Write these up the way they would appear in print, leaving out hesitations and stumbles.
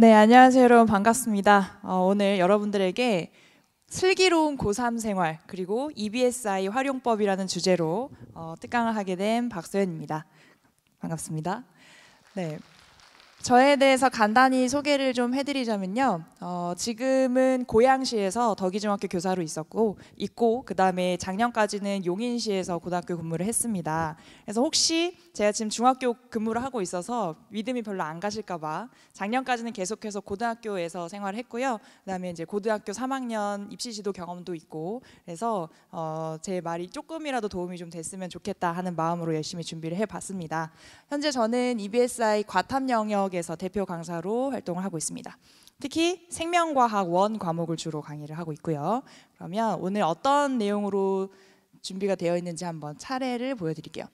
네, 안녕하세요 여러분, 반갑습니다. 오늘 여러분들에게 슬기로운 고3 생활 그리고 EBSI 활용법이라는 주제로 특강을 하게 된 박소연입니다. 반갑습니다. 네. 저에 대해서 간단히 소개를 좀 해드리자면요. 지금은 고양시에서 덕이중학교 교사로 있고 그 다음에 작년까지는 용인시에서 고등학교 근무를 했습니다. 그래서 혹시 제가 지금 중학교 근무를 하고 있어서 믿음이 별로 안 가실까봐 작년까지는 계속해서 고등학교에서 생활을 했고요. 그 다음에 이제 고등학교 3학년 입시 지도 경험도 있고 그래서 제 말이 조금이라도 도움이 좀 됐으면 좋겠다 하는 마음으로 열심히 준비를 해봤습니다. 현재 저는 EBSI 과탐 영역에서 대표 강사로 활동을 하고 있습니다. 특히 생명과학 원 과목을 주로 강의를 하고 있고요. 그러면 오늘 어떤 내용으로 준비가 되어 있는지 한번 차례를 보여드릴게요.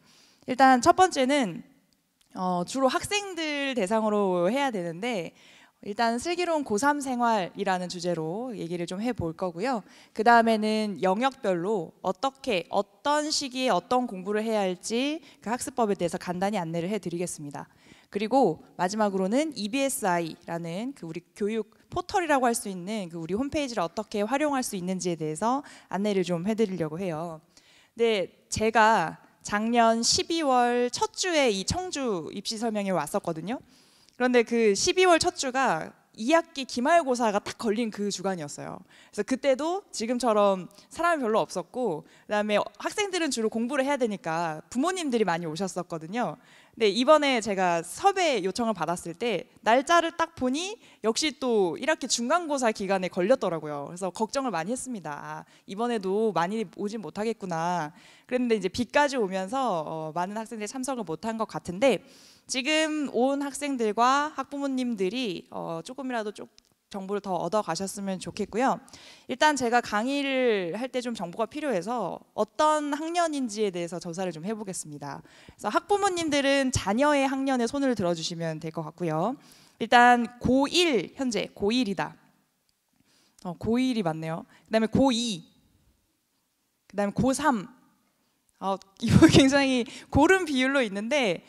일단 첫 번째는 주로 학생들 대상으로 해야 되는데 일단 슬기로운 고3 생활이라는 주제로 얘기를 좀 해볼 거고요. 그 다음에는 영역별로 어떤 시기에 어떤 공부를 해야 할지 그 학습법에 대해서 간단히 안내를 해드리겠습니다. 그리고 마지막으로는 EBSI라는 그 우리 교육 포털이라고 할 수 있는 그 우리 홈페이지를 어떻게 활용할 수 있는지에 대해서 안내를 좀 해드리려고 해요. 근데 제가 작년 12월 첫 주에 이 청주 입시 설명회 왔었거든요. 그런데 그 12월 첫 주가 2학기 기말고사가 딱 걸린 그 주간이었어요. 그래서 그때도 지금처럼 사람이 별로 없었고 그다음에 학생들은 주로 공부를 해야 되니까 부모님들이 많이 오셨었거든요. 근데 이번에 제가 섭외 요청을 받았을 때 날짜를 딱 보니 역시 또 1학기 중간고사 기간에 걸렸더라고요. 그래서 걱정을 많이 했습니다. 아, 이번에도 많이 오진 못하겠구나. 그랬는데 이제 비까지 오면서 많은 학생들이 참석을 못한 것 같은데 지금 온 학생들과 학부모님들이 조금이라도 정보를 더 얻어 가셨으면 좋겠고요. 일단 제가 강의를 할 때 좀 정보가 필요해서 어떤 학년인지에 대해서 조사를 좀 해보겠습니다. 그래서 학부모님들은 자녀의 학년에 손을 들어주시면 될 것 같고요. 일단 고1 현재 고1이다. 고1이 맞네요. 그다음에 고2, 그다음에 고3. 이거 굉장히 고른 비율로 있는데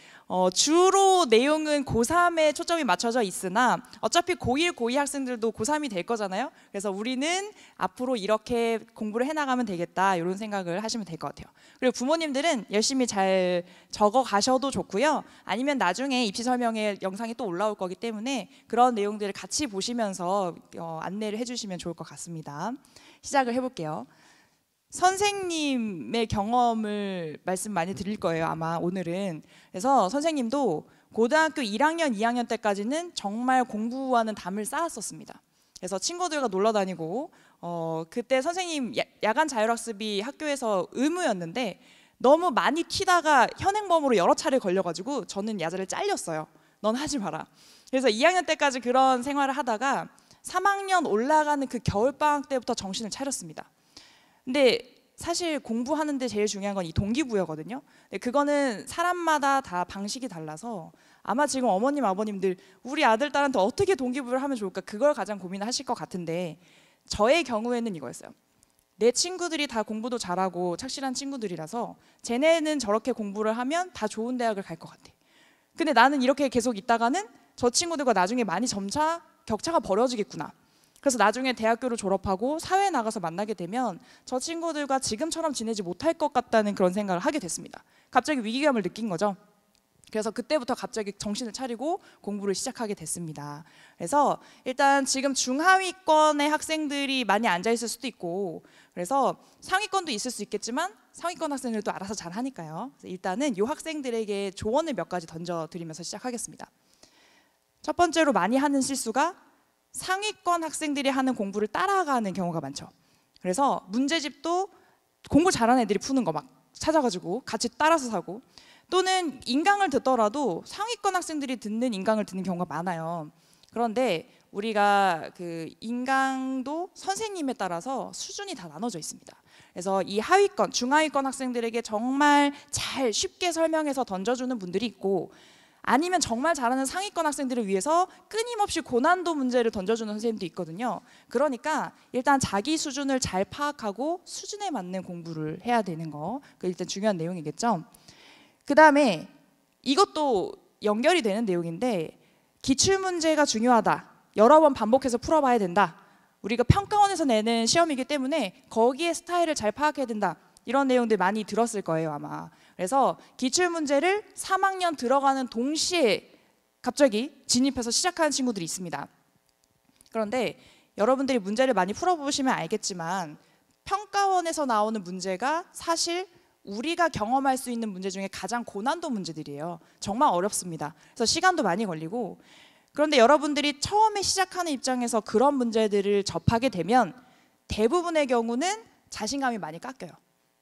주로 내용은 고3에 초점이 맞춰져 있으나 어차피 고1, 고2 학생들도 고3이 될 거잖아요. 그래서 우리는 앞으로 이렇게 공부를 해나가면 되겠다 이런 생각을 하시면 될 것 같아요. 그리고 부모님들은 열심히 잘 적어 가셔도 좋고요. 아니면 나중에 입시 설명회 영상이 또 올라올 거기 때문에 그런 내용들을 같이 보시면서 안내를 해주시면 좋을 것 같습니다. 시작을 해볼게요. 선생님의 경험을 말씀 많이 드릴 거예요, 아마 오늘은. 그래서 선생님도 고등학교 1학년, 2학년 때까지는 정말 공부하는 담을 쌓았었습니다. 그래서 친구들과 놀러 다니고 그때 선생님 야간 자율학습이 학교에서 의무였는데 너무 많이 튀다가 현행범으로 여러 차례 걸려가지고 저는 야자를 잘렸어요. 넌 하지 마라. 그래서 2학년 때까지 그런 생활을 하다가 3학년 올라가는 그 겨울방학 때부터 정신을 차렸습니다. 근데 사실 공부하는데 제일 중요한 건 이 동기부여거든요. 그거는 사람마다 다 방식이 달라서 아마 지금 어머님, 아버님들 우리 아들, 딸한테 어떻게 동기부여를 하면 좋을까 그걸 가장 고민하실 것 같은데 저의 경우에는 이거였어요. 내 친구들이 다 공부도 잘하고 착실한 친구들이라서 쟤네는 저렇게 공부를 하면 다 좋은 대학을 갈 것 같아. 근데 나는 이렇게 계속 있다가는 저 친구들과 나중에 많이 점차 격차가 벌어지겠구나. 그래서 나중에 대학교를 졸업하고 사회에 나가서 만나게 되면 저 친구들과 지금처럼 지내지 못할 것 같다는 그런 생각을 하게 됐습니다. 갑자기 위기감을 느낀 거죠. 그래서 그때부터 갑자기 정신을 차리고 공부를 시작하게 됐습니다. 그래서 일단 지금 중하위권의 학생들이 많이 앉아 있을 수도 있고 그래서 상위권도 있을 수 있겠지만 상위권 학생들도 알아서 잘 하니까요. 일단은 이 학생들에게 조언을 몇 가지 던져드리면서 시작하겠습니다. 첫 번째로 많이 하는 실수가 상위권 학생들이 하는 공부를 따라가는 경우가 많죠. 그래서 문제집도 공부 잘하는 애들이 푸는 거 막 찾아가지고 같이 따라서 사고 또는 인강을 듣더라도 상위권 학생들이 듣는 인강을 듣는 경우가 많아요. 그런데 우리가 그 인강도 선생님에 따라서 수준이 다 나눠져 있습니다. 그래서 이 하위권, 중하위권 학생들에게 정말 잘 쉽게 설명해서 던져주는 분들이 있고 아니면 정말 잘하는 상위권 학생들을 위해서 끊임없이 고난도 문제를 던져주는 선생님도 있거든요. 그러니까 일단 자기 수준을 잘 파악하고 수준에 맞는 공부를 해야 되는 거, 그 일단 중요한 내용이겠죠. 그 다음에 이것도 연결이 되는 내용인데 기출문제가 중요하다. 여러 번 반복해서 풀어봐야 된다. 우리가 평가원에서 내는 시험이기 때문에 거기에 스타일을 잘 파악해야 된다. 이런 내용들 많이 들었을 거예요, 아마. 그래서 기출문제를 3학년 들어가는 동시에 갑자기 진입해서 시작하는 친구들이 있습니다. 그런데 여러분들이 문제를 많이 풀어보시면 알겠지만 평가원에서 나오는 문제가 사실 우리가 경험할 수 있는 문제 중에 가장 고난도 문제들이에요. 정말 어렵습니다. 그래서 시간도 많이 걸리고, 그런데 여러분들이 처음에 시작하는 입장에서 그런 문제들을 접하게 되면 대부분의 경우는 자신감이 많이 깎여요.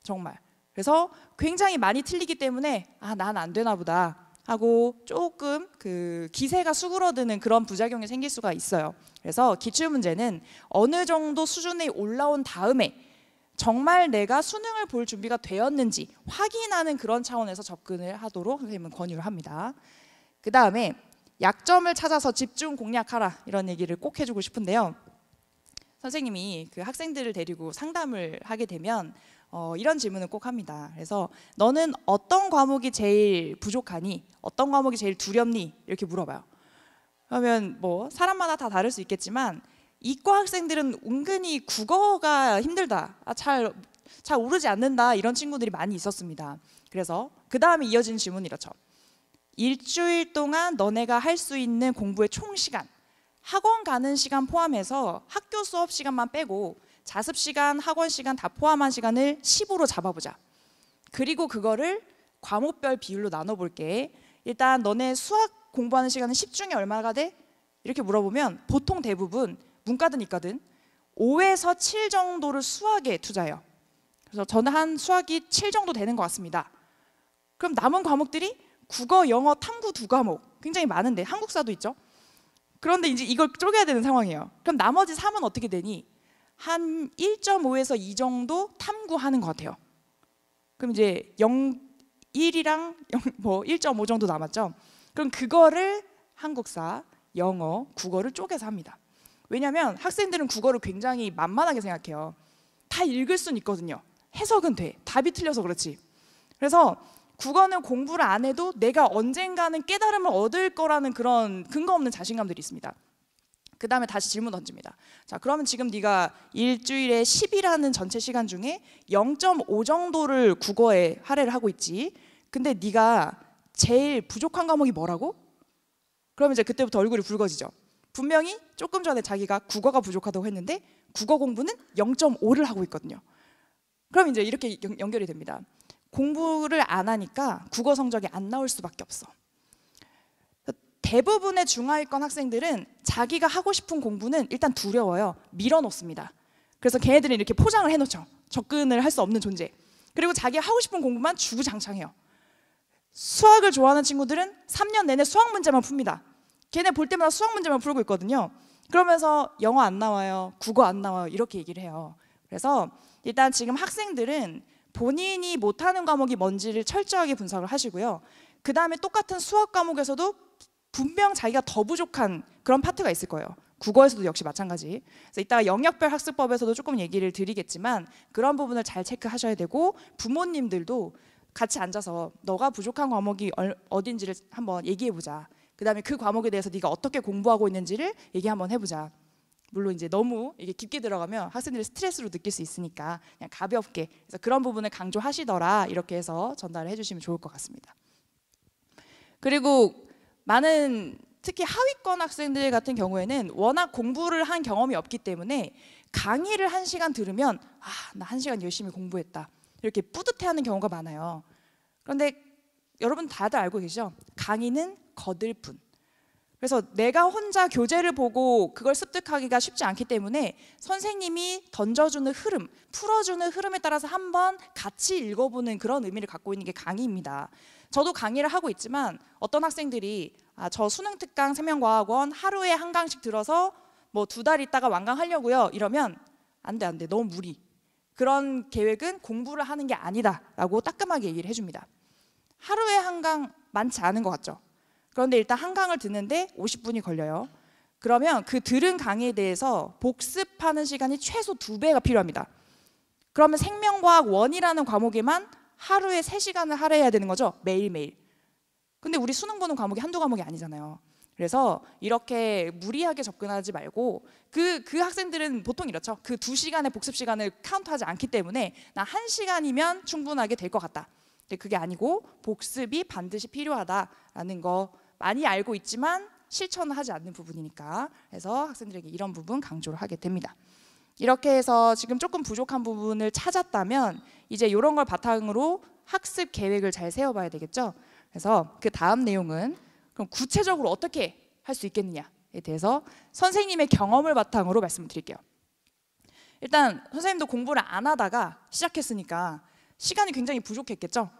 정말. 그래서 굉장히 많이 틀리기 때문에 난 안 되나 보다 하고 조금 그 기세가 수그러드는 그런 부작용이 생길 수가 있어요. 그래서 기출문제는 어느 정도 수준에 올라온 다음에 정말 내가 수능을 볼 준비가 되었는지 확인하는 그런 차원에서 접근을 하도록 선생님은 권유를 합니다. 그 다음에 약점을 찾아서 집중 공략하라, 이런 얘기를 꼭 해주고 싶은데요. 선생님이 그 학생들을 데리고 상담을 하게 되면 이런 질문을 꼭 합니다. 그래서 너는 어떤 과목이 제일 부족하니? 어떤 과목이 제일 두렵니? 이렇게 물어봐요. 그러면 뭐 사람마다 다 다를 수 있겠지만 이과 학생들은 은근히 국어가 힘들다, 잘 오르지 않는다, 이런 친구들이 많이 있었습니다. 그래서 그 다음에 이어지는 질문은 이렇죠. 일주일 동안 너네가 할 수 있는 공부의 총 시간, 학원 가는 시간 포함해서 학교 수업 시간만 빼고 자습 시간, 학원 시간 다 포함한 시간을 15로 잡아보자. 그리고 그거를 과목별 비율로 나눠볼게. 일단 너네 수학 공부하는 시간은 10 중에 얼마가 돼? 이렇게 물어보면 보통 대부분 문과든 이과든 5에서 7 정도를 수학에 투자해요. 그래서 저는 한 수학이 7 정도 되는 것 같습니다. 그럼 남은 과목들이 국어, 영어, 탐구 2과목, 굉장히 많은데 한국사도 있죠. 그런데 이제 이걸 쪼개야 되는 상황이에요. 그럼 나머지 3은 어떻게 되니? 한 1.5에서 2 정도 탐구하는 것 같아요. 그럼 이제 1이랑 1.5 정도 남았죠. 그럼 그거를 한국사, 영어, 국어를 쪼개서 합니다. 왜냐하면 학생들은 국어를 굉장히 만만하게 생각해요. 다 읽을 수는 있거든요. 해석은 돼. 답이 틀려서 그렇지. 그래서 국어는 공부를 안 해도 내가 언젠가는 깨달음을 얻을 거라는 그런 근거 없는 자신감들이 있습니다. 그 다음에 다시 질문 던집니다. 자, 그러면 지금 네가 일주일에 10이라는 전체 시간 중에 0.5 정도를 국어에 할애를 하고 있지. 근데 네가 제일 부족한 과목이 뭐라고? 그러면 이제 그때부터 얼굴이 붉어지죠. 분명히 조금 전에 자기가 국어가 부족하다고 했는데 국어 공부는 0.5를 하고 있거든요. 그럼 이제 이렇게 연결이 됩니다. 공부를 안 하니까 국어 성적이 안 나올 수밖에 없어. 대부분의 중하위권 학생들은 자기가 하고 싶은 공부는 일단 두려워요. 밀어놓습니다. 그래서 걔네들은 이렇게 포장을 해놓죠. 접근을 할 수 없는 존재. 그리고 자기가 하고 싶은 공부만 주구장창해요. 수학을 좋아하는 친구들은 3년 내내 수학 문제만 풉니다. 걔네 볼 때마다 수학 문제만 풀고 있거든요. 그러면서 영어 안 나와요, 국어 안 나와요, 이렇게 얘기를 해요. 그래서 일단 지금 학생들은 본인이 못하는 과목이 뭔지를 철저하게 분석을 하시고요. 그 다음에 똑같은 수학 과목에서도 분명 자기가 더 부족한 그런 파트가 있을 거예요. 국어에서도 역시 마찬가지. 그래서 이따가 영역별 학습법에서도 조금 얘기를 드리겠지만 그런 부분을 잘 체크하셔야 되고, 부모님들도 같이 앉아서 너가 부족한 과목이 어딘지를 한번 얘기해보자. 그 다음에 그 과목에 대해서 네가 어떻게 공부하고 있는지를 얘기 한번 해보자. 물론 이제 너무 이게 깊게 들어가면 학생들이 스트레스로 느낄 수 있으니까 그냥 가볍게, 그래서 그런 부분을 강조하시더라, 이렇게 해서 전달을 해주시면 좋을 것 같습니다. 그리고 많은 특히 하위권 학생들 같은 경우에는 워낙 공부를 한 경험이 없기 때문에 강의를 1시간 들으면 나 1시간 열심히 공부했다, 이렇게 뿌듯해하는 경우가 많아요. 그런데 여러분 다들 알고 계시죠? 강의는 거들 뿐. 그래서 내가 혼자 교재를 보고 그걸 습득하기가 쉽지 않기 때문에 선생님이 던져주는 흐름, 풀어주는 흐름에 따라서 한번 같이 읽어보는 그런 의미를 갖고 있는 게 강의입니다. 저도 강의를 하고 있지만 어떤 학생들이 저 수능 특강 생명과학원 하루에 한 강씩 들어서 뭐 2달 있다가 완강하려고요, 이러면 안 돼, 너무 무리. 그런 계획은 공부를 하는 게 아니다 라고 따끔하게 얘기를 해줍니다. 하루에 한 강 많지 않은 것 같죠? 그런데 일단 한 강을 듣는데 50분이 걸려요. 그러면 그 들은 강의에 대해서 복습하는 시간이 최소 2배가 필요합니다. 그러면 생명과학 1이라는 과목에만 하루에 3시간을 할애해야 되는 거죠, 매일매일. 근데 우리 수능 보는 과목이 한두 과목이 아니잖아요. 그래서 이렇게 무리하게 접근하지 말고 그 학생들은 보통 이렇죠. 그 2시간의 복습 시간을 카운트하지 않기 때문에 나 1시간이면 충분하게 될 것 같다. 근데 그게 아니고 복습이 반드시 필요하다라는 거 많이 알고 있지만 실천을 하지 않는 부분이니까, 그래서 학생들에게 이런 부분 강조를 하게 됩니다. 이렇게 해서 지금 조금 부족한 부분을 찾았다면 이제 이런 걸 바탕으로 학습 계획을 잘 세워봐야 되겠죠. 그래서 그 다음 내용은 그럼 구체적으로 어떻게 할 수 있겠느냐에 대해서 선생님의 경험을 바탕으로 말씀을 드릴게요. 일단 선생님도 공부를 안 하다가 시작했으니까 시간이 굉장히 부족했겠죠.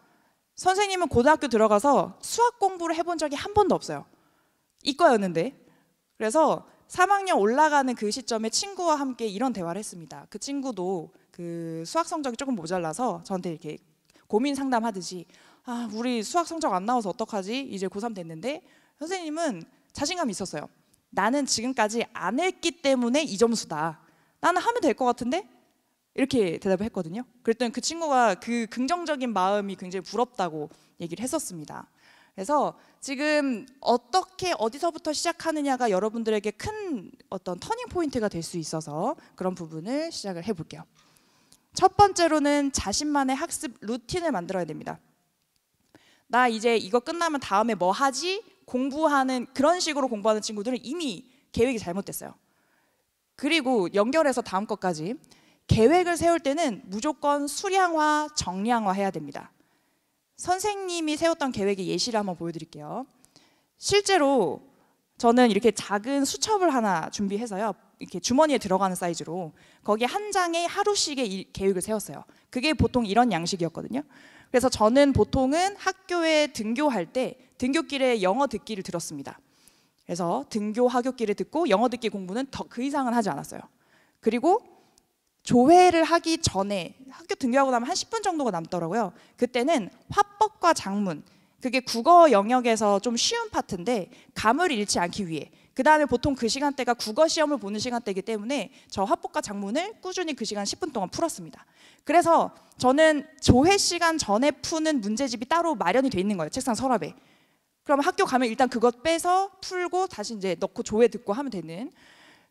선생님은 고등학교 들어가서 수학 공부를 해본 적이 한 번도 없어요. 이과였는데. 그래서 3학년 올라가는 그 시점에 친구와 함께 이런 대화를 했습니다. 그 친구도 그 수학 성적이 조금 모자라서 저한테 이렇게 고민 상담하듯이 우리 수학 성적 안 나와서 어떡하지? 이제 고3 됐는데 선생님은 자신감이 있었어요. 나는 지금까지 안 했기 때문에 이 점수다. 나는 하면 될 것 같은데? 이렇게 대답을 했거든요. 그랬더니 그 친구가 그 긍정적인 마음이 굉장히 부럽다고 얘기를 했었습니다. 그래서 지금 어떻게 어디서부터 시작하느냐가 여러분들에게 큰 어떤 터닝 포인트가 될 수 있어서 그런 부분을 시작을 해볼게요. 첫 번째로는 자신만의 학습 루틴을 만들어야 됩니다. 나 이제 이거 끝나면 다음에 뭐 하지? 공부하는 그런 식으로 공부하는 친구들은 이미 계획이 잘못됐어요. 그리고 연결해서 다음 것까지 계획을 세울 때는 무조건 수량화, 정량화 해야 됩니다. 선생님이 세웠던 계획의 예시를 한번 보여드릴게요. 실제로 저는 이렇게 작은 수첩을 하나 준비해서요, 이렇게 주머니에 들어가는 사이즈로 거기에 한 장에 하루씩의 계획을 세웠어요. 그게 보통 이런 양식이었거든요. 그래서 저는 보통은 학교에 등교할 때 등교길에 영어 듣기를 들었습니다. 그래서 등교 하굣길에 듣고 영어 듣기 공부는 더 그 이상은 하지 않았어요. 그리고 조회를 하기 전에 학교 등교하고 나면 한 10분 정도가 남더라고요. 그때는 화법과 작문, 그게 국어 영역에서 좀 쉬운 파트인데 감을 잃지 않기 위해, 그 다음에 보통 그 시간대가 국어 시험을 보는 시간대이기 때문에 저 화법과 작문을 꾸준히 그 시간 10분 동안 풀었습니다. 그래서 저는 조회 시간 전에 푸는 문제집이 따로 마련이 돼 있는 거예요, 책상 서랍에. 그럼 학교 가면 일단 그것 빼서 풀고 다시 이제 넣고 조회 듣고 하면 되는.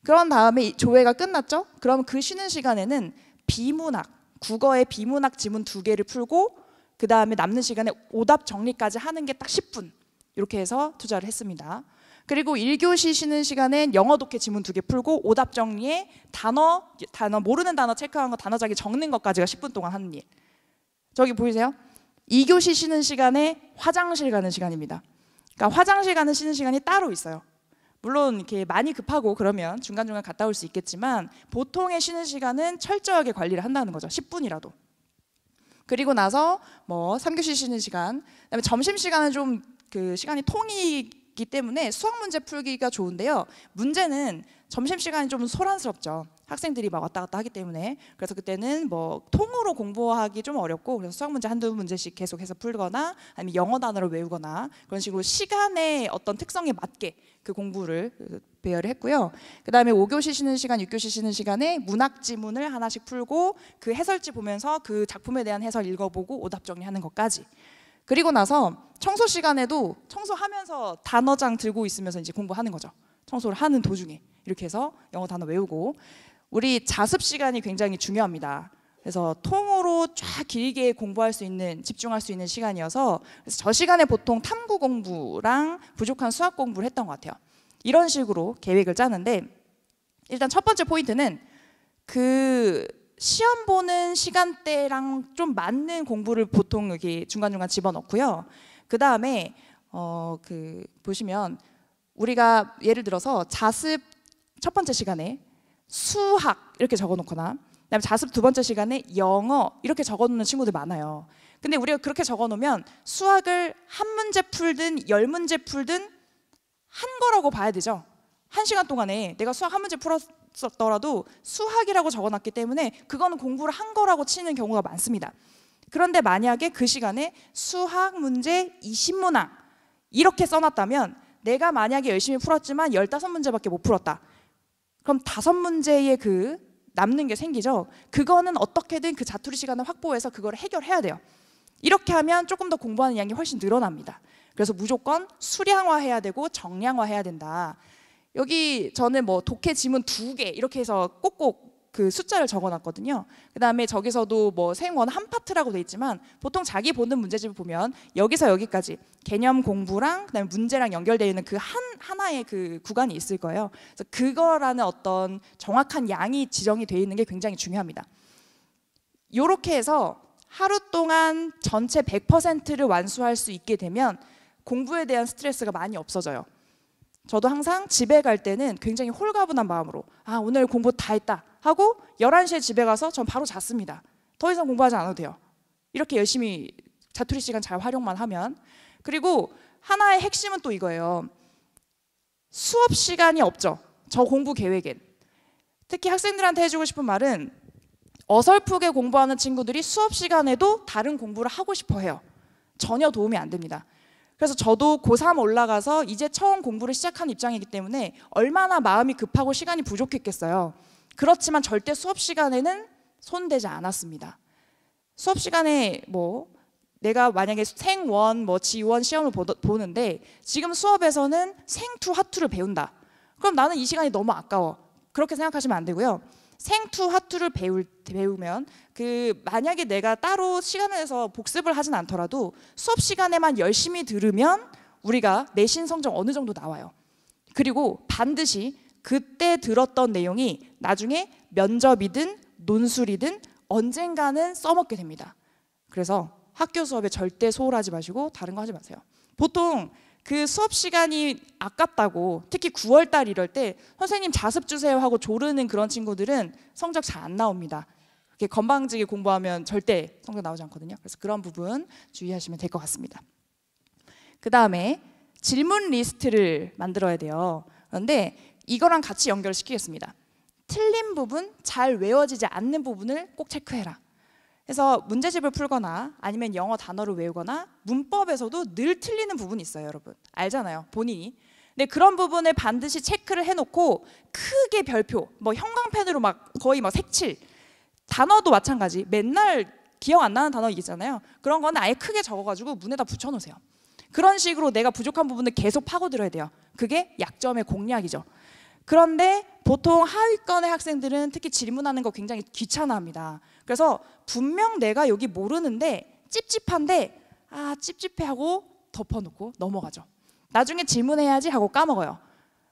그런 다음에 조회가 끝났죠? 그럼 그 쉬는 시간에는 비문학, 국어의 비문학 지문 2개를 풀고 그 다음에 남는 시간에 오답 정리까지 하는 게 딱 10분 이렇게 해서 투자를 했습니다. 그리고 1교시 쉬는 시간엔 영어 독해 지문 2개 풀고 오답 정리에 단어 모르는 단어 체크한 거 단어자기 적는 것까지가 10분 동안 하는 일. 저기 보이세요? 2교시 쉬는 시간에 화장실 가는 시간입니다. 그러니까 화장실 가는 쉬는 시간이 따로 있어요. 물론 이렇게 많이 급하고 그러면 중간중간 갔다 올 수 있겠지만 보통의 쉬는 시간은 철저하게 관리를 한다는 거죠. 10분이라도. 그리고 나서 뭐 3교시 쉬는 시간, 그다음에 점심 시간은 좀 그 시간이 통이기 때문에 수학 문제 풀기가 좋은데요. 문제는 점심 시간이 좀 소란스럽죠. 학생들이 막 왔다 갔다 하기 때문에. 그래서 그때는 뭐 통으로 공부하기 좀 어렵고, 그래서 수학 문제 한두 문제씩 계속해서 풀거나 아니면 영어 단어를 외우거나 그런 식으로 시간의 어떤 특성에 맞게 그 공부를 배열을 했고요. 그 다음에 5교시 쉬는 시간, 6교시 쉬는 시간에 문학 지문을 하나씩 풀고 그 해설지 보면서 그 작품에 대한 해설 읽어보고 오답 정리하는 것까지. 그리고 나서 청소 시간에도 청소하면서 단어장 들고 있으면서 이제 공부하는 거죠. 청소를 하는 도중에 이렇게 해서 영어 단어 외우고. 우리 자습 시간이 굉장히 중요합니다. 그래서 통으로 쫙 길게 공부할 수 있는, 집중할 수 있는 시간이어서 그래서 저 시간에 보통 탐구 공부랑 부족한 수학 공부를 했던 것 같아요. 이런 식으로 계획을 짜는데, 일단 첫 번째 포인트는 그 시험 보는 시간대랑 좀 맞는 공부를 보통 이렇게 중간중간 집어넣고요. 그 다음에 보시면 우리가 예를 들어서 자습 첫 번째 시간에 수학 이렇게 적어놓거나, 그다음에 자습 두 번째 시간에 영어 이렇게 적어놓는 친구들 많아요. 근데 우리가 그렇게 적어놓으면 수학을 한 문제 풀든 10문제 풀든 한 거라고 봐야 되죠. 1시간 동안에 내가 수학 한 문제 풀었더라도 수학이라고 적어놨기 때문에 그거는 공부를 한 거라고 치는 경우가 많습니다. 그런데 만약에 그 시간에 수학 문제 20문항 이렇게 써놨다면 내가 만약에 열심히 풀었지만 15문제밖에 못 풀었다. 그럼 5문제의 그 남는 게 생기죠. 그거는 어떻게든 그 자투리 시간을 확보해서 그걸 해결해야 돼요. 이렇게 하면 조금 더 공부하는 양이 훨씬 늘어납니다. 그래서 무조건 수량화해야 되고 정량화해야 된다. 여기 저는 뭐 독해 지문 2개 이렇게 해서 꼭꼭 그 숫자를 적어놨거든요. 그 다음에 저기서도 뭐 생원 한 파트라고 돼 있지만 보통 자기 보는 문제집을 보면 여기서 여기까지 개념 공부랑 그다음에 문제랑 연결되어 있는 그 하나의 그 구간이 있을 거예요. 그래서 그거라는 어떤 정확한 양이 지정이 되어 있는 게 굉장히 중요합니다. 이렇게 해서 하루 동안 전체 100%를 완수할 수 있게 되면 공부에 대한 스트레스가 많이 없어져요. 저도 항상 집에 갈 때는 굉장히 홀가분한 마음으로 오늘 공부 다 했다 하고 11시에 집에 가서 전 바로 잤습니다. 더 이상 공부하지 않아도 돼요. 이렇게 열심히 자투리 시간 잘 활용만 하면. 그리고 하나의 핵심은 또 이거예요. 수업 시간이 없죠. 저 공부 계획엔. 특히 학생들한테 해주고 싶은 말은 어설프게 공부하는 친구들이 수업 시간에도 다른 공부를 하고 싶어 해요. 전혀 도움이 안 됩니다. 그래서 저도 고3 올라가서 이제 처음 공부를 시작한 입장이기 때문에 얼마나 마음이 급하고 시간이 부족했겠어요. 그렇지만 절대 수업 시간에는 손대지 않았습니다. 수업 시간에 뭐 내가 만약에 생원, 뭐 지원 시험을 보는데 지금 수업에서는 생투, 하투를 배운다. 그럼 나는 이 시간이 너무 아까워. 그렇게 생각하시면 안 되고요. 생투, 하투를 배우면 만약에 내가 따로 시간을 내서 복습을 하진 않더라도 수업 시간에만 열심히 들으면 우리가 내신 성적 어느 정도 나와요. 그리고 반드시 그때 들었던 내용이 나중에 면접이든 논술이든 언젠가는 써먹게 됩니다. 그래서 학교 수업에 절대 소홀하지 마시고 다른 거 하지 마세요. 보통 그 수업 시간이 아깝다고 특히 9월달 이럴 때 선생님 자습 주세요 하고 조르는 그런 친구들은 성적 잘 안 나옵니다. 이렇게 건방지게 공부하면 절대 성적 나오지 않거든요. 그래서 그런 부분 주의하시면 될 것 같습니다. 그 다음에 질문 리스트를 만들어야 돼요. 그런데 이거랑 같이 연결시키겠습니다. 틀린 부분, 잘 외워지지 않는 부분을 꼭 체크해라. 그래서 문제집을 풀거나 아니면 영어 단어를 외우거나 문법에서도 늘 틀리는 부분이 있어요, 여러분. 알잖아요, 본인이. 근데 그런 부분을 반드시 체크를 해놓고 크게 별표, 뭐 형광펜으로 막 거의 막 색칠. 단어도 마찬가지. 맨날 기억 안 나는 단어 있잖아요. 그런 거는 아예 크게 적어가지고 문에다 붙여놓으세요. 그런 식으로 내가 부족한 부분을 계속 파고들어야 돼요. 그게 약점의 공략이죠. 그런데 보통 하위권의 학생들은 특히 질문하는 거 굉장히 귀찮아합니다. 그래서 분명 내가 여기 모르는데 찝찝한데 찝찝해 하고 덮어놓고 넘어가죠. 나중에 질문해야지 하고 까먹어요.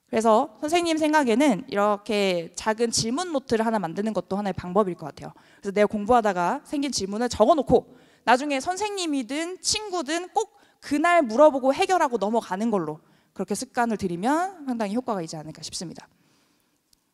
그래서 선생님 생각에는 이렇게 작은 질문 노트를 하나 만드는 것도 하나의 방법일 것 같아요. 그래서 내가 공부하다가 생긴 질문을 적어놓고 나중에 선생님이든 친구든 꼭 그날 물어보고 해결하고 넘어가는 걸로 그렇게 습관을 들이면 상당히 효과가 있지 않을까 싶습니다.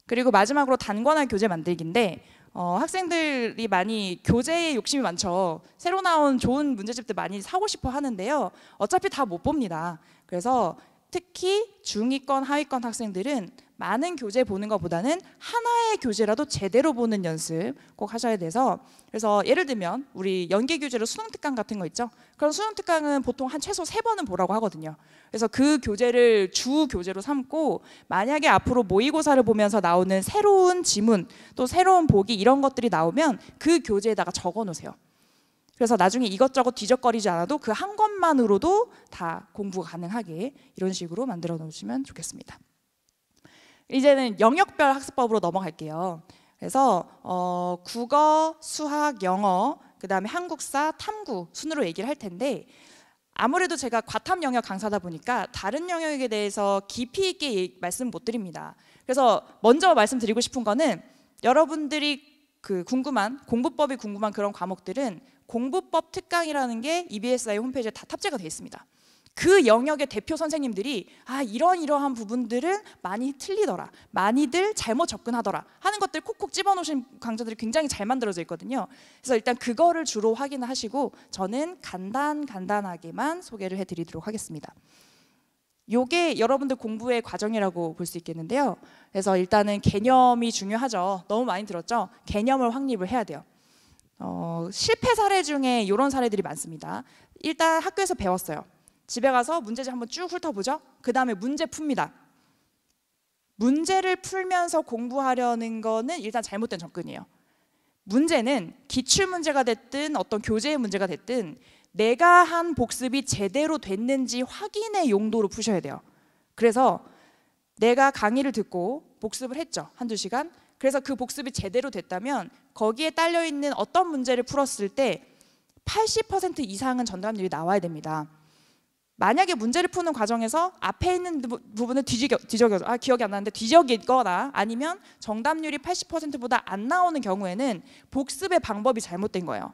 그리고 마지막으로 단권화 교재 만들기인데 학생들이 많이 교재에 욕심이 많죠. 새로 나온 좋은 문제집들 많이 사고 싶어 하는데요. 어차피 다 못 봅니다. 그래서 특히 중위권, 하위권 학생들은 많은 교재 보는 것보다는 하나의 교재라도 제대로 보는 연습 꼭 하셔야 돼서 그래서 예를 들면 우리 연계 교재로 수능 특강 같은 거 있죠. 그럼 수능 특강은 보통 한 최소 3번은 보라고 하거든요. 그래서 그 교재를 주 교재로 삼고 만약에 앞으로 모의고사를 보면서 나오는 새로운 지문 또 새로운 보기 이런 것들이 나오면 그 교재에다가 적어 놓으세요. 그래서 나중에 이것저것 뒤적거리지 않아도 그 한 것만으로도 다 공부가 가능하게 이런 식으로 만들어 놓으시면 좋겠습니다. 이제는 영역별 학습법으로 넘어갈게요. 그래서 국어, 수학, 영어, 그 다음에 한국사, 탐구 순으로 얘기를 할 텐데 아무래도 제가 과탐 영역 강사다 보니까 다른 영역에 대해서 깊이 있게 말씀 못 드립니다. 그래서 먼저 말씀드리고 싶은 거는 여러분들이 궁금한 공부법이 궁금한 그런 과목들은 공부법 특강이라는 게 EBSI 홈페이지에 다 탑재가 되어 있습니다. 그 영역의 대표 선생님들이 이러한 부분들은 많이 틀리더라, 많이들 잘못 접근하더라 하는 것들 콕콕 집어놓으신 강좌들이 굉장히 잘 만들어져 있거든요. 그래서 일단 그거를 주로 확인을 하시고 저는 간단하게만 소개를 해드리도록 하겠습니다. 요게 여러분들 공부의 과정이라고 볼 수 있겠는데요. 그래서 일단은 개념이 중요하죠. 너무 많이 들었죠? 개념을 확립을 해야 돼요. 실패 사례 중에 이런 사례들이 많습니다. 일단 학교에서 배웠어요. 집에 가서 문제집 한번 쭉 훑어보죠. 그 다음에 문제 풉니다. 문제를 풀면서 공부하려는 거는 일단 잘못된 접근이에요. 문제는 기출문제가 됐든 어떤 교재의 문제가 됐든 내가 한 복습이 제대로 됐는지 확인의 용도로 푸셔야 돼요. 그래서 내가 강의를 듣고 복습을 했죠. 한두 시간. 그래서 그 복습이 제대로 됐다면 거기에 딸려있는 어떤 문제를 풀었을 때 80% 이상은 정답률이 나와야 됩니다. 만약에 문제를 푸는 과정에서 앞에 있는 부분을 뒤적여서 기억이 안 나는데 뒤적이거나 아니면 정답률이 80%보다 안 나오는 경우에는 복습의 방법이 잘못된 거예요.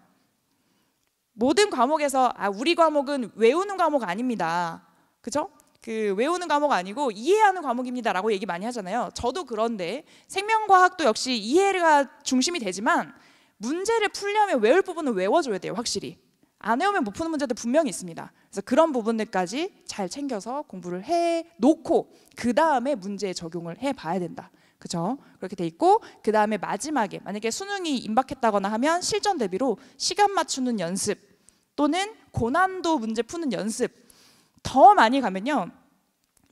모든 과목에서 우리 과목은 외우는 과목 아닙니다. 그죠? 그 외우는 과목 아니고 이해하는 과목입니다 라고 얘기 많이 하잖아요. 저도 그런데 생명과학도 역시 이해가 중심이 되지만 문제를 풀려면 외울 부분은 외워줘야 돼요. 확실히. 안 외우면 못 푸는 문제도 분명히 있습니다. 그래서 그런 부분들까지 잘 챙겨서 공부를 해놓고 그 다음에 문제에 적용을 해봐야 된다. 그죠? 그렇게 돼 있고 그 다음에 마지막에 만약에 수능이 임박했다거나 하면 실전 대비로 시간 맞추는 연습 또는 고난도 문제 푸는 연습 더 많이 가면요.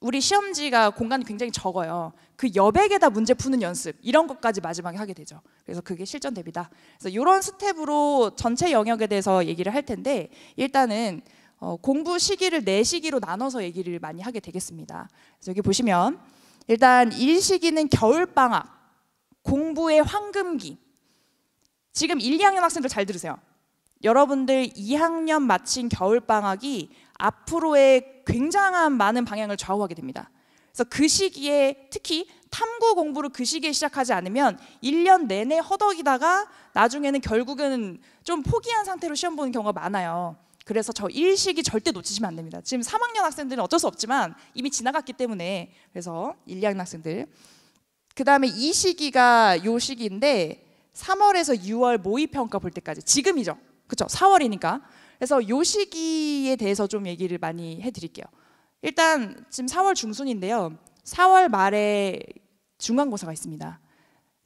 우리 시험지가 공간이 굉장히 적어요. 그 여백에다 문제 푸는 연습 이런 것까지 마지막에 하게 되죠. 그래서 그게 실전 대비다. 그래서 이런 스텝으로 전체 영역에 대해서 얘기를 할 텐데 일단은 공부 시기를 4시기로 나눠서 얘기를 많이 하게 되겠습니다. 그래서 여기 보시면 일단 1시기는 겨울방학, 공부의 황금기. 지금 1, 2학년 학생들 잘 들으세요. 여러분들 2학년 마친 겨울방학이 앞으로의 굉장한 많은 방향을 좌우하게 됩니다. 그래서 그 시기에 특히 탐구 공부를 그 시기에 시작하지 않으면 1년 내내 허덕이다가 나중에는 결국은 좀 포기한 상태로 시험 보는 경우가 많아요. 그래서 저 1시기 절대 놓치시면 안 됩니다. 지금 3학년 학생들은 어쩔 수 없지만 이미 지나갔기 때문에 그래서 1, 2학년 학생들 그 다음에 2시기가 요 시기인데 3월에서 6월 모의평가 볼 때까지 지금이죠. 그렇죠? 4월이니까. 그래서 요 시기에 대해서 좀 얘기를 많이 해드릴게요. 일단 지금 4월 중순인데요. 4월 말에 중간고사가 있습니다.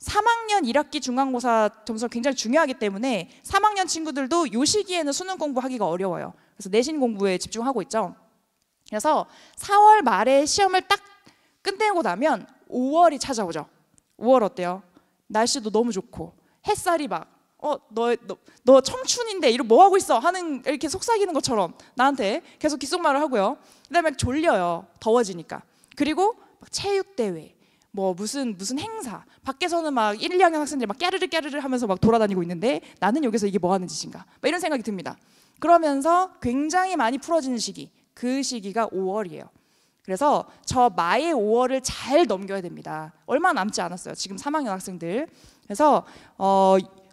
3학년 1학기 중간고사 점수가 굉장히 중요하기 때문에 3학년 친구들도 요 시기에는 수능 공부하기가 어려워요. 그래서 내신 공부에 집중하고 있죠. 그래서 4월 말에 시험을 딱 끝내고 나면 5월이 찾아오죠. 5월 어때요? 날씨도 너무 좋고 햇살이 막 너 청춘인데 이러 뭐 하고 있어? 하는 이렇게 속삭이는 것처럼 나한테 계속 귓속말을 하고요. 그다음에 졸려요. 더워지니까. 그리고 막 체육대회, 뭐 무슨 행사. 밖에서는 막 1, 2학년 학생들 막 깨르르 하면서 막 돌아다니고 있는데 나는 여기서 이게 뭐 하는 짓인가? 막 이런 생각이 듭니다. 그러면서 굉장히 많이 풀어지는 시기. 그 시기가 5월이에요. 그래서 저 마의 5월을 잘 넘겨야 됩니다. 얼마 남지 않았어요. 지금 3학년 학생들. 그래서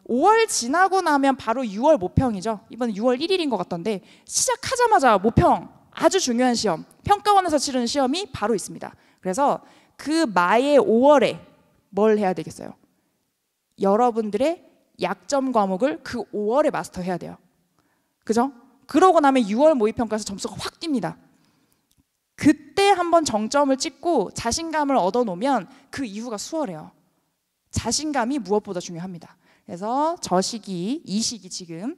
5월 지나고 나면 바로 6월 모평이죠. 이번에 6월 1일인 것 같던데 시작하자마자 모평 아주 중요한 시험 평가원에서 치르는 시험이 바로 있습니다. 그래서 그 마의 5월에 뭘 해야 되겠어요? 여러분들의 약점 과목을 그 5월에 마스터해야 돼요. 그죠? 그러고 나면 6월 모의평가에서 점수가 확 뜁니다. 그때 한번 정점을 찍고 자신감을 얻어놓으면 그 이후가 수월해요. 자신감이 무엇보다 중요합니다. 그래서 저 시기, 이 시기 지금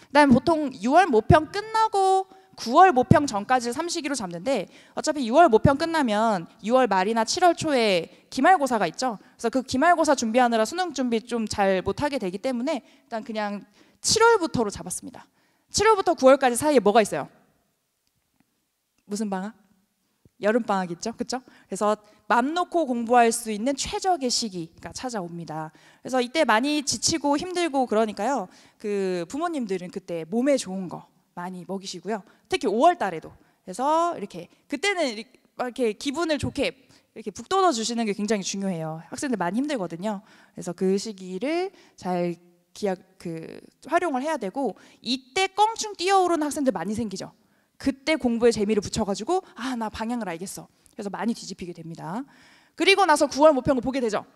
그다음에 보통 6월 모평 끝나고 9월 모평 전까지 3시기로 잡는데 어차피 6월 모평 끝나면 6월 말이나 7월 초에 기말고사가 있죠. 그래서 그 기말고사 준비하느라 수능 준비 좀 잘 못하게 되기 때문에 일단 그냥 7월부터로 잡았습니다. 7월부터 9월까지 사이에 뭐가 있어요? 무슨 방학? 여름방학 있죠? 그렇죠? 그래서 맘 놓고 공부할 수 있는 최적의 시기가 찾아옵니다. 그래서 이때 많이 지치고 힘들고 그러니까요. 그 부모님들은 그때 몸에 좋은 거 많이 먹이시고요. 특히 5월 달에도. 그래서 이렇게 그때는 이렇게 기분을 좋게 이렇게 북돋워 주시는 게 굉장히 중요해요. 학생들 많이 힘들거든요. 그래서 그 시기를 잘 활용을 해야 되고 이때 껑충 뛰어오르는 학생들 많이 생기죠. 그때 공부에 재미를 붙여가지고 나 방향을 알겠어. 그래서 많이 뒤집히게 됩니다. 그리고 나서 9월 모평을 보게 되죠.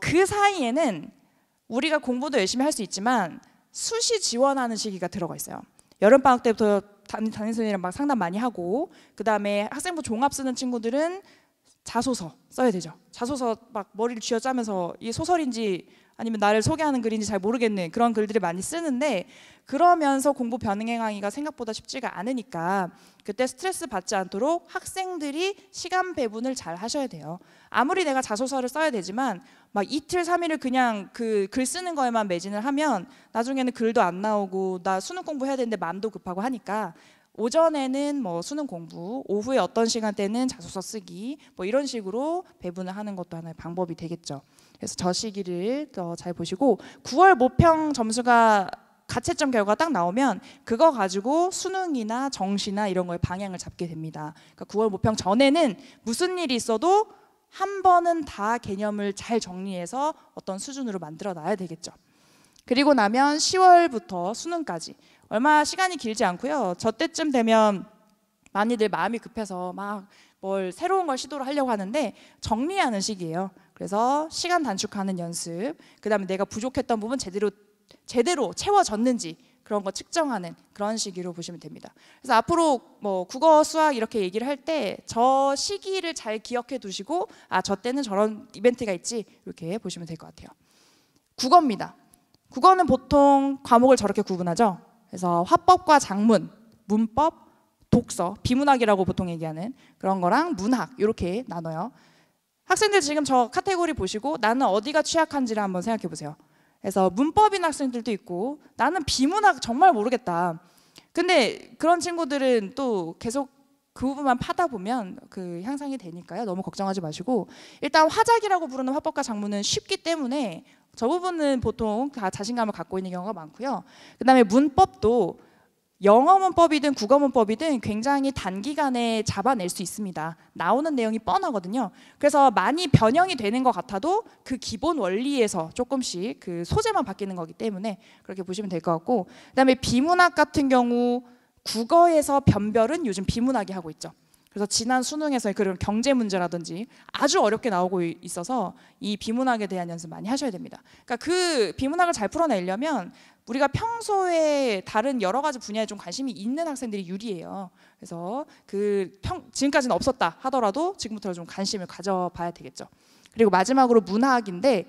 그 사이에는 우리가 공부도 열심히 할 수 있지만 수시 지원하는 시기가 들어가 있어요. 여름방학 때부터 담임선생님이랑 막 상담 많이 하고 그 다음에 학생부 종합 쓰는 친구들은 자소서 써야 되죠. 자소서 막 머리를 쥐어짜면서 이게 소설인지 아니면 나를 소개하는 글인지 잘 모르겠는 그런 글들을 많이 쓰는데, 그러면서 공부 병행 강의가 생각보다 쉽지가 않으니까 그때 스트레스 받지 않도록 학생들이 시간 배분을 잘 하셔야 돼요. 아무리 내가 자소서를 써야 되지만 막 이틀 3일을 그냥 그 글 쓰는 거에만 매진을 하면 나중에는 글도 안 나오고 나 수능 공부해야 되는데 마음도 급하고 하니까, 오전에는 뭐 수능 공부, 오후에 어떤 시간대는 자소서 쓰기, 뭐 이런 식으로 배분을 하는 것도 하나의 방법이 되겠죠. 그래서 저 시기를 더 잘 보시고, 9월 모평 점수가 가채점 결과가 딱 나오면 그거 가지고 수능이나 정시나 이런 거에 방향을 잡게 됩니다. 그러니까 9월 모평 전에는 무슨 일이 있어도 한 번은 다 개념을 잘 정리해서 어떤 수준으로 만들어 놔야 되겠죠. 그리고 나면 10월부터 수능까지 얼마 시간이 길지 않고요. 저 때쯤 되면 많이들 마음이 급해서 막 뭘 새로운 걸 시도를 하려고 하는데 정리하는 시기예요. 그래서 시간 단축하는 연습, 그다음에 내가 부족했던 부분 제대로 채워졌는지 그런 거 측정하는 그런 시기로 보시면 됩니다. 그래서 앞으로 뭐 국어, 수학 이렇게 얘기를 할 때 저 시기를 잘 기억해 두시고, 아, 저 때는 저런 이벤트가 있지, 이렇게 보시면 될 것 같아요. 국어입니다. 국어는 보통 과목을 저렇게 구분하죠. 그래서 화법과 작문, 문법, 독서, 비문학이라고 보통 얘기하는 그런 거랑 문학, 이렇게 나눠요. 학생들 지금 저 카테고리 보시고 나는 어디가 취약한지를 한번 생각해 보세요. 그래서 문법인 학생들도 있고 나는 비문학 정말 모르겠다. 근데 그런 친구들은 또 계속 그 부분만 파다 보면 그 향상이 되니까요. 너무 걱정하지 마시고, 일단 화작이라고 부르는 화법과 작문은 쉽기 때문에 저 부분은 보통 다 자신감을 갖고 있는 경우가 많고요. 그다음에 문법도 영어 문법이든 국어 문법이든 굉장히 단기간에 잡아낼 수 있습니다. 나오는 내용이 뻔하거든요. 그래서 많이 변형이 되는 것 같아도 그 기본 원리에서 조금씩 그 소재만 바뀌는 거기 때문에 그렇게 보시면 될 것 같고, 그다음에 비문학 같은 경우 국어에서 변별은 요즘 비문학이 하고 있죠. 그래서 지난 수능에서 그런 경제 문제라든지 아주 어렵게 나오고 있어서 이 비문학에 대한 연습 많이 하셔야 됩니다. 그러니까 그 비문학을 잘 풀어내려면 우리가 평소에 다른 여러 가지 분야에 좀 관심이 있는 학생들이 유리해요. 그래서 지금까지는 없었다 하더라도 지금부터 좀 관심을 가져봐야 되겠죠. 그리고 마지막으로 문학인데,